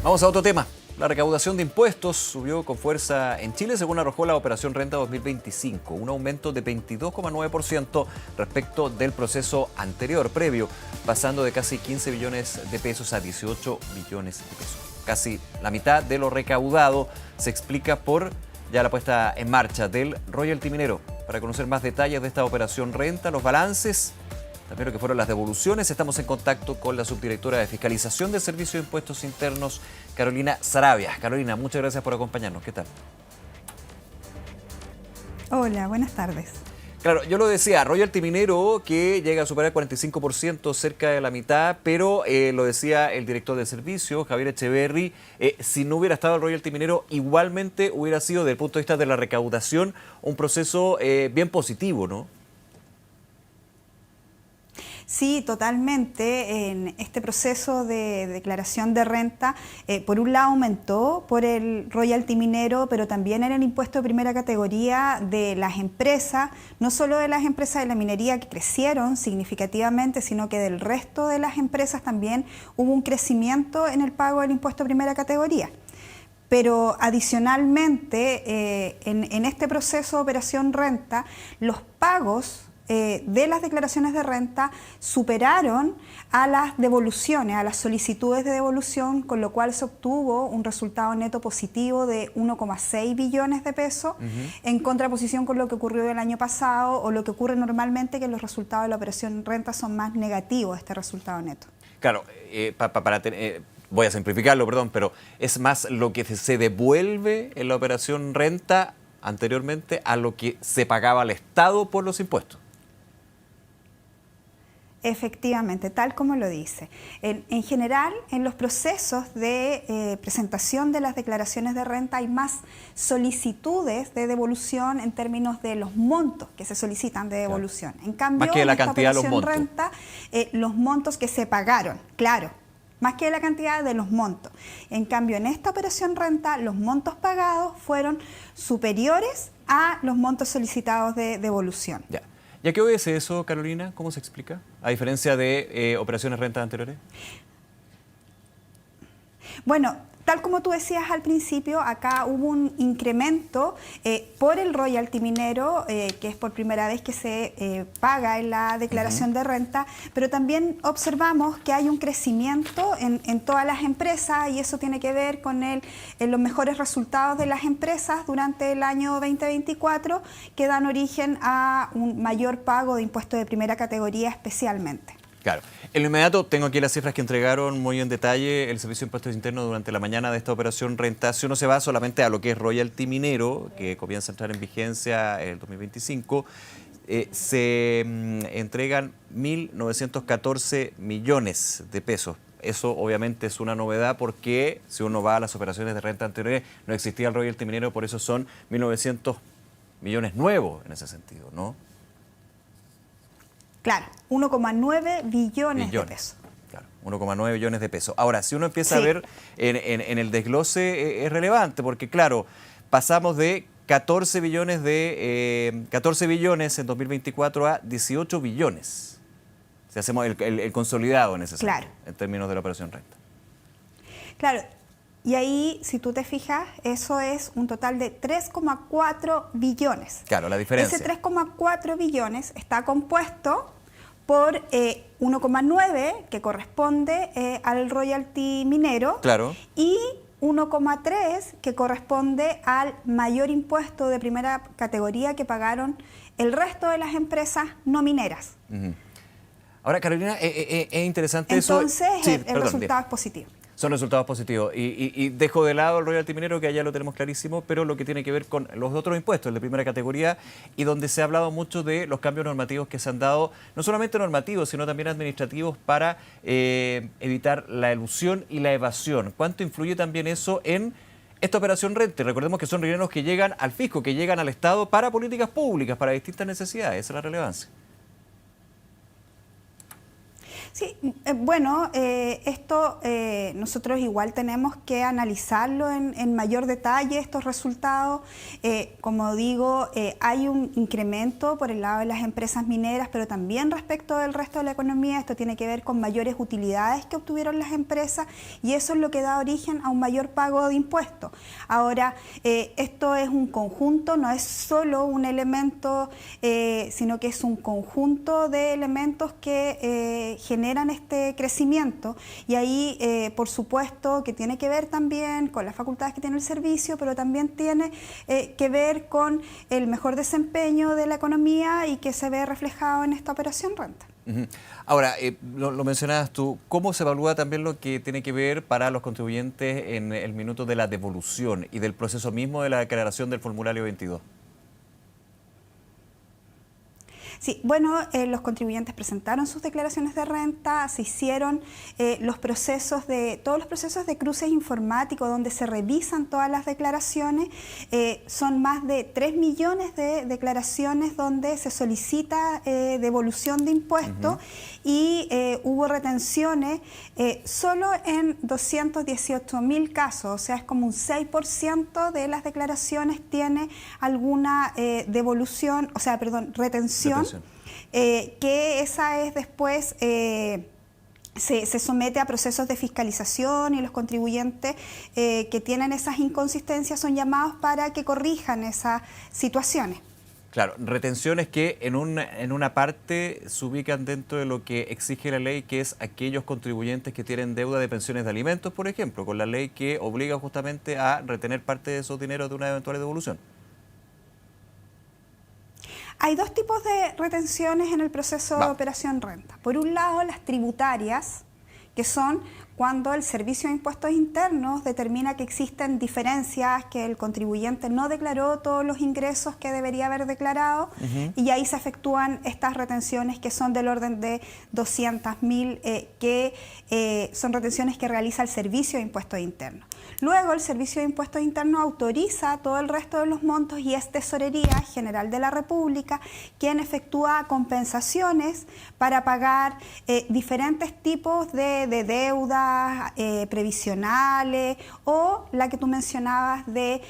Vamos a otro tema. La recaudación de impuestos subió con fuerza en Chile según arrojó la Operación Renta 2025, un aumento de 22,9% respecto del proceso anterior, previo, pasando de casi 15 billones de pesos a 18 billones de pesos. Casi la mitad de lo recaudado se explica por ya la puesta en marcha del royalty minero. Para conocer más detalles de esta Operación Renta, los balances, también lo que fueron las devoluciones, estamos en contacto con la subdirectora de Fiscalización del Servicio de Impuestos Internos, Carolina Saravia. Carolina, muchas gracias por acompañarnos. ¿Qué tal? Hola, buenas tardes. Claro, yo lo decía, royalty minero que llega a superar el 45%, cerca de la mitad, pero lo decía el director del servicio, Javier Echeverry, si no hubiera estado el royalty minero, igualmente hubiera sido, desde el punto de vista de la recaudación, un proceso bien positivo, ¿no? Sí, totalmente. En este proceso de declaración de renta, por un lado aumentó por el royalty minero, pero también en el impuesto de primera categoría de las empresas, no solo de las empresas de la minería que crecieron significativamente, sino que del resto de las empresas también hubo un crecimiento en el pago del impuesto de primera categoría. Pero adicionalmente, en este proceso de operación renta, los pagos de las declaraciones de renta superaron a las devoluciones, a las solicitudes de devolución, con lo cual se obtuvo un resultado neto positivo de 1,6 billones de pesos, en contraposición con lo que ocurrió el año pasado o lo que ocurre normalmente, que los resultados de la operación renta son más negativos, este resultado neto. Claro, voy a simplificarlo, perdón, pero es más lo que se devuelve en la operación renta anteriormente a lo que se pagaba al Estado por los impuestos. Efectivamente, tal como lo dice. En general, en los procesos de presentación de las declaraciones de renta hay más solicitudes de devolución en términos de los montos que se solicitan de devolución. Claro. En cambio, más que la en esta cantidad de los montos. Renta, los montos que se pagaron, claro, más que la cantidad de los montos. En cambio, en esta operación renta, los montos pagados fueron superiores a los montos solicitados de devolución. Ya. ¿Y a qué obedece eso, Carolina? ¿Cómo se explica? A diferencia de operaciones rentas anteriores. Bueno, tal como tú decías al principio, acá hubo un incremento por el royalty minero, que es por primera vez que se paga en la declaración de renta, pero también observamos que hay un crecimiento en todas las empresas y eso tiene que ver con los mejores resultados de las empresas durante el año 2024 que dan origen a un mayor pago de impuestos de primera categoría especialmente. Claro. En lo inmediato tengo aquí las cifras que entregaron muy en detalle el Servicio de Impuestos Internos durante la mañana de esta operación renta. Si uno se va solamente a lo que es royalty minero, que comienza a entrar en vigencia el 2025, se entregan 1.914 millones de pesos. Eso obviamente es una novedad porque si uno va a las operaciones de renta anteriores no existía el royalty minero, por eso son 1.900 millones nuevos en ese sentido, ¿no? Claro, 1,9 billones de pesos. Claro, 1,9 billones de pesos. Ahora, si uno empieza a ver en el desglose, es relevante porque, claro, pasamos de 14 billones en 2024 a 18 billones. Si hacemos el consolidado en ese sentido, en términos de la operación renta. Claro. Y ahí, si tú te fijas, eso es un total de 3,4 billones. Claro, la diferencia. Ese 3,4 billones está compuesto por 1,9 que corresponde al royalty minero, claro, y 1,3 que corresponde al mayor impuesto de primera categoría que pagaron el resto de las empresas no mineras. Ahora, Carolina, es interesante Entonces, eso. Entonces, el resultado es positivo. Son resultados positivos. Y dejo de lado el royalty minero, que allá lo tenemos clarísimo, pero lo que tiene que ver con los otros impuestos, el de primera categoría, y donde se ha hablado mucho de los cambios normativos que se han dado, no solamente normativos, sino también administrativos para evitar la elusión y la evasión. ¿Cuánto influye también eso en esta operación renta? Recordemos que son dineros que llegan al fisco, que llegan al Estado para políticas públicas, para distintas necesidades. Esa es la relevancia. Sí, bueno, esto nosotros igual tenemos que analizarlo en mayor detalle, estos resultados. Como digo, hay un incremento por el lado de las empresas mineras, pero también respecto del resto de la economía. Esto tiene que ver con mayores utilidades que obtuvieron las empresas y eso es lo que da origen a un mayor pago de impuestos. Ahora, esto es un conjunto, no es solo un elemento, sino que es un conjunto de elementos que generan este crecimiento y ahí por supuesto que tiene que ver también con las facultades que tiene el servicio, pero también tiene que ver con el mejor desempeño de la economía y que se ve reflejado en esta operación renta. Ahora, lo mencionabas tú, ¿cómo se evalúa también lo que tiene que ver para los contribuyentes en el minuto de la devolución y del proceso mismo de la declaración del formulario 22? Sí, bueno, los contribuyentes presentaron sus declaraciones de renta, se hicieron todos los procesos de cruces informáticos donde se revisan todas las declaraciones. Son más de 3 millones de declaraciones donde se solicita devolución de impuestos y hubo retenciones solo en 218.000 casos, o sea, es como un 6% de las declaraciones tiene alguna retención. Que esa es después se somete a procesos de fiscalización y los contribuyentes que tienen esas inconsistencias son llamados para que corrijan esas situaciones. Claro, retenciones que en una parte se ubican dentro de lo que exige la ley, que es aquellos contribuyentes que tienen deuda de pensiones de alimentos, por ejemplo, con la ley que obliga justamente a retener parte de esos dineros de una eventual devolución. Hay dos tipos de retenciones en el proceso de operación renta. Por un lado, las tributarias, que son cuando el Servicio de Impuestos Internos determina que existen diferencias, que el contribuyente no declaró todos los ingresos que debería haber declarado, y ahí se efectúan estas retenciones que son del orden de 200.000, que son retenciones que realiza el Servicio de Impuestos Internos. Luego el Servicio de Impuestos Internos autoriza todo el resto de los montos y es Tesorería General de la República quien efectúa compensaciones para pagar diferentes tipos de deudas previsionales o la que tú mencionabas de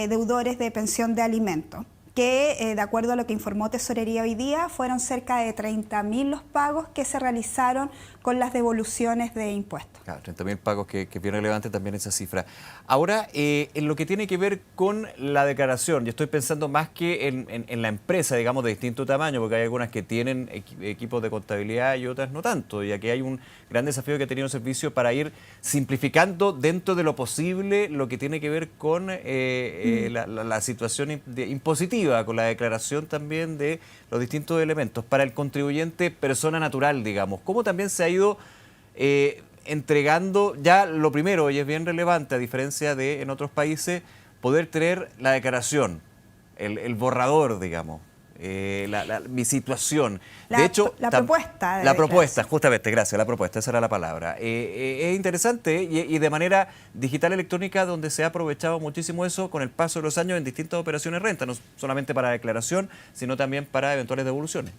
deudores de pensión de alimentos, que de acuerdo a lo que informó Tesorería hoy día, fueron cerca de 30.000 los pagos que se realizaron con las devoluciones de impuestos. Claro, 30.000 pagos, que es bien relevante también esa cifra. Ahora, en lo que tiene que ver con la declaración, yo estoy pensando más que en la empresa, digamos, de distinto tamaño, porque hay algunas que tienen equipos de contabilidad y otras no tanto, y aquí hay un gran desafío que ha tenido el servicio para ir simplificando dentro de lo posible lo que tiene que ver con la situación impositiva, con la declaración también de los distintos elementos. Para el contribuyente persona natural, digamos, ¿cómo también se ha ido entregando ya lo primero, y es bien relevante, a diferencia de en otros países, poder tener la declaración, el borrador, digamos, mi situación? De hecho, la propuesta. La propuesta, justamente, gracias, la propuesta, esa era la palabra. Es interesante y de manera digital electrónica donde se ha aprovechado muchísimo eso con el paso de los años en distintas operaciones renta, no solamente para declaración, sino también para eventuales devoluciones.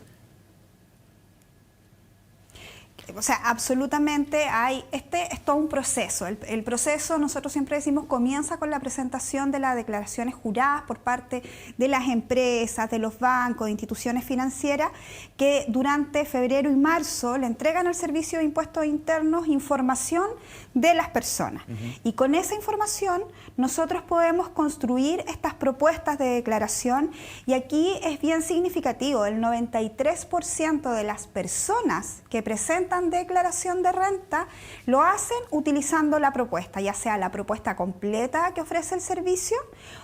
O sea, absolutamente es todo un proceso. El proceso, nosotros siempre decimos, comienza con la presentación de las declaraciones juradas por parte de las empresas, de los bancos, de instituciones financieras, que durante febrero y marzo le entregan al Servicio de Impuestos Internos información de las personas. Y con esa información nosotros podemos construir estas propuestas de declaración y aquí es bien significativo, el 93% de las personas que presentan declaración de renta lo hacen utilizando la propuesta, ya sea la propuesta completa que ofrece el servicio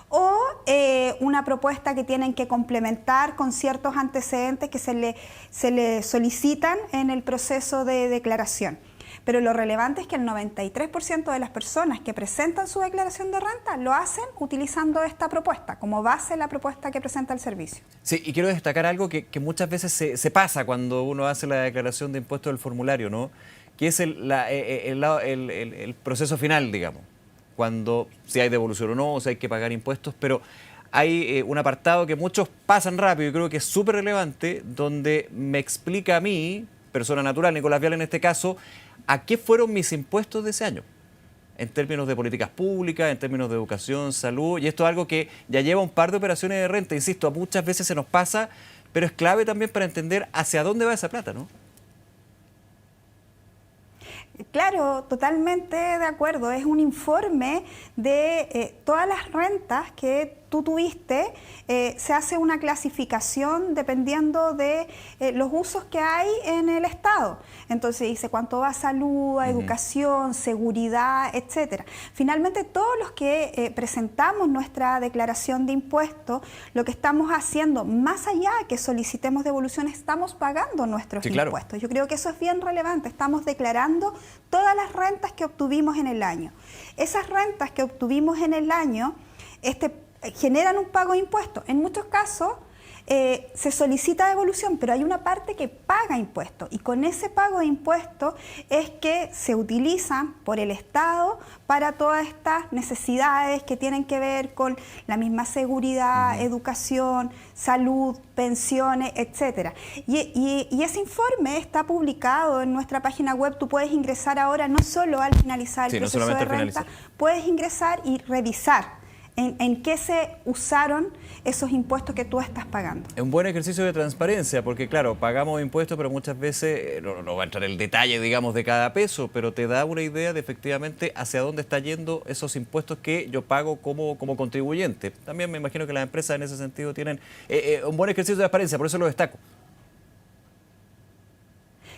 o una propuesta que tienen que complementar con ciertos antecedentes que se le solicitan en el proceso de declaración. Pero lo relevante es que el 93% de las personas que presentan su declaración de renta lo hacen utilizando esta propuesta, como base la propuesta que presenta el servicio. Sí, y quiero destacar algo que muchas veces se pasa cuando uno hace la declaración de impuestos del formulario, ¿no? Que es el proceso final, digamos, cuando si hay devolución o no, o si hay que pagar impuestos, pero hay un apartado que muchos pasan rápido y creo que es súper relevante, donde me explica a mí, persona natural, Nicolás Vial en este caso, ¿a qué fueron mis impuestos de ese año? En términos de políticas públicas, en términos de educación, salud, y esto es algo que ya lleva un par de operaciones de renta, insisto, muchas veces se nos pasa, pero es clave también para entender hacia dónde va esa plata, ¿no? Claro, totalmente de acuerdo. Es un informe de todas las rentas que tú tuviste. Se hace una clasificación dependiendo de los usos que hay en el Estado. Entonces dice cuánto va a salud, a educación, seguridad, etcétera. Finalmente, todos los que presentamos nuestra declaración de impuestos, lo que estamos haciendo, más allá de que solicitemos devolución, estamos pagando nuestros impuestos. Yo creo que eso es bien relevante. Estamos declarando todas las rentas que obtuvimos en el año. Esas rentas que obtuvimos en el año generan un pago de impuestos. En muchos casos se solicita devolución, pero hay una parte que paga impuestos y con ese pago de impuestos es que se utilizan por el Estado para todas estas necesidades que tienen que ver con la misma seguridad, educación, salud, pensiones, etcétera. Y ese informe está publicado en nuestra página web. Tú puedes ingresar ahora, no solo al finalizar el proceso de renta, puedes ingresar y revisar en qué se usaron esos impuestos que tú estás pagando. Es un buen ejercicio de transparencia, porque claro, pagamos impuestos, pero muchas veces, no va a entrar el detalle, digamos, de cada peso, pero te da una idea de efectivamente hacia dónde está yendo esos impuestos que yo pago como contribuyente. También me imagino que las empresas en ese sentido tienen un buen ejercicio de transparencia, por eso lo destaco.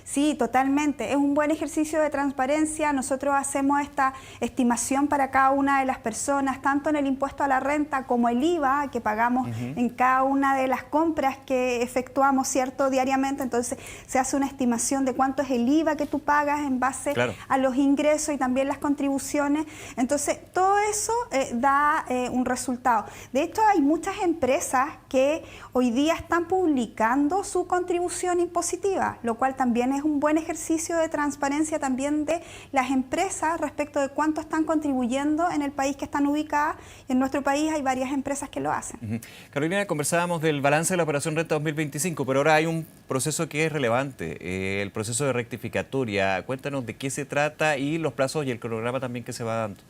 Sí, totalmente. Es un buen ejercicio de transparencia. Nosotros hacemos esta estimación para cada una de las personas, tanto en el impuesto a la renta como el IVA que pagamos en cada una de las compras que efectuamos, ¿cierto?, diariamente. Entonces se hace una estimación de cuánto es el IVA que tú pagas en base a los ingresos y también las contribuciones. Entonces todo eso da un resultado. De hecho, hay muchas empresas que hoy día están publicando su contribución impositiva, lo cual también es un buen ejercicio de transparencia también de las empresas respecto de cuánto están contribuyendo en el país que están ubicadas. En nuestro país hay varias empresas que lo hacen. Carolina, conversábamos del balance de la Operación Renta 2025, pero ahora hay un proceso que es relevante, el proceso de rectificatoria. Cuéntanos de qué se trata y los plazos y el cronograma también que se va dando.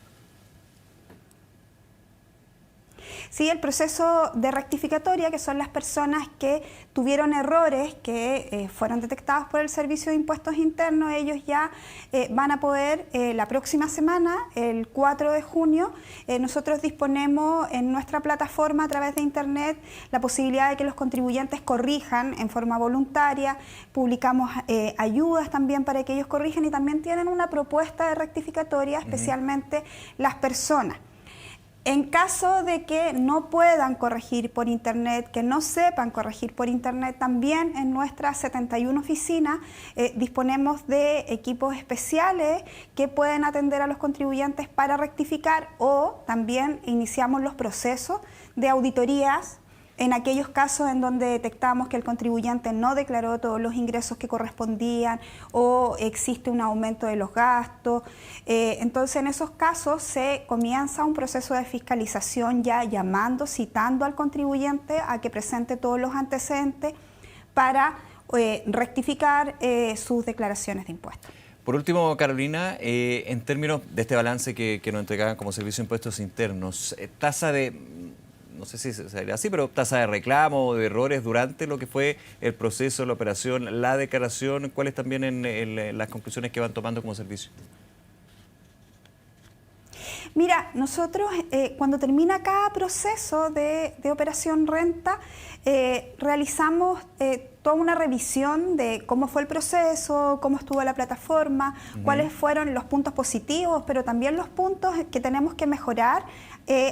Sí, el proceso de rectificatoria, que son las personas que tuvieron errores que fueron detectados por el Servicio de Impuestos Internos, ellos ya van a poder, la próxima semana, el 4 de junio, nosotros disponemos en nuestra plataforma a través de Internet la posibilidad de que los contribuyentes corrijan en forma voluntaria, publicamos ayudas también para que ellos corrijan y también tienen una propuesta de rectificatoria, especialmente las personas. En caso de que no puedan corregir por Internet, que no sepan corregir por Internet, también en nuestras 71 oficinas disponemos de equipos especiales que pueden atender a los contribuyentes para rectificar, o también iniciamos los procesos de auditorías en aquellos casos en donde detectamos que el contribuyente no declaró todos los ingresos que correspondían o existe un aumento de los gastos. Entonces, en esos casos se comienza un proceso de fiscalización ya llamando, citando al contribuyente a que presente todos los antecedentes para rectificar sus declaraciones de impuestos. Por último, Carolina, en términos de este balance que nos entregaban como Servicio de Impuestos Internos, tasa de... no sé si se dirá así, pero tasa de reclamo o de errores durante lo que fue el proceso, la operación, la declaración, ¿cuáles también en las conclusiones que van tomando como servicio? Mira, nosotros cuando termina cada proceso de operación renta, realizamos toda una revisión de cómo fue el proceso, cómo estuvo la plataforma, cuáles fueron los puntos positivos, pero también los puntos que tenemos que mejorar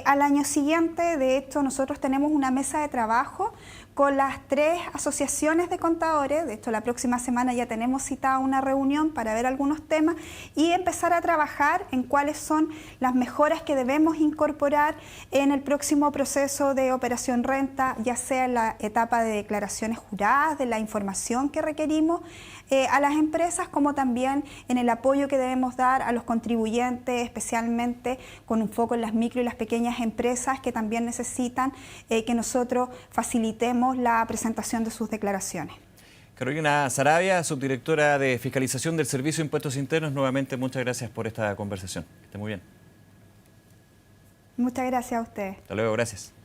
al año siguiente. De hecho, nosotros tenemos una mesa de trabajo con las 3 asociaciones de contadores. De hecho, la próxima semana ya tenemos citada una reunión para ver algunos temas y empezar a trabajar en cuáles son las mejoras que debemos incorporar en el próximo proceso de operación renta, ya sea en la etapa de declaraciones juradas, de la información que requerimos a las empresas, como también en el apoyo que debemos dar a los contribuyentes, especialmente con un foco en las micro y las pequeñas empresas que también necesitan que nosotros facilitemos la presentación de sus declaraciones. Carolina Saravia, subdirectora de Fiscalización del Servicio de Impuestos Internos, nuevamente muchas gracias por esta conversación. Que esté muy bien. Muchas gracias a ustedes. Hasta luego, gracias.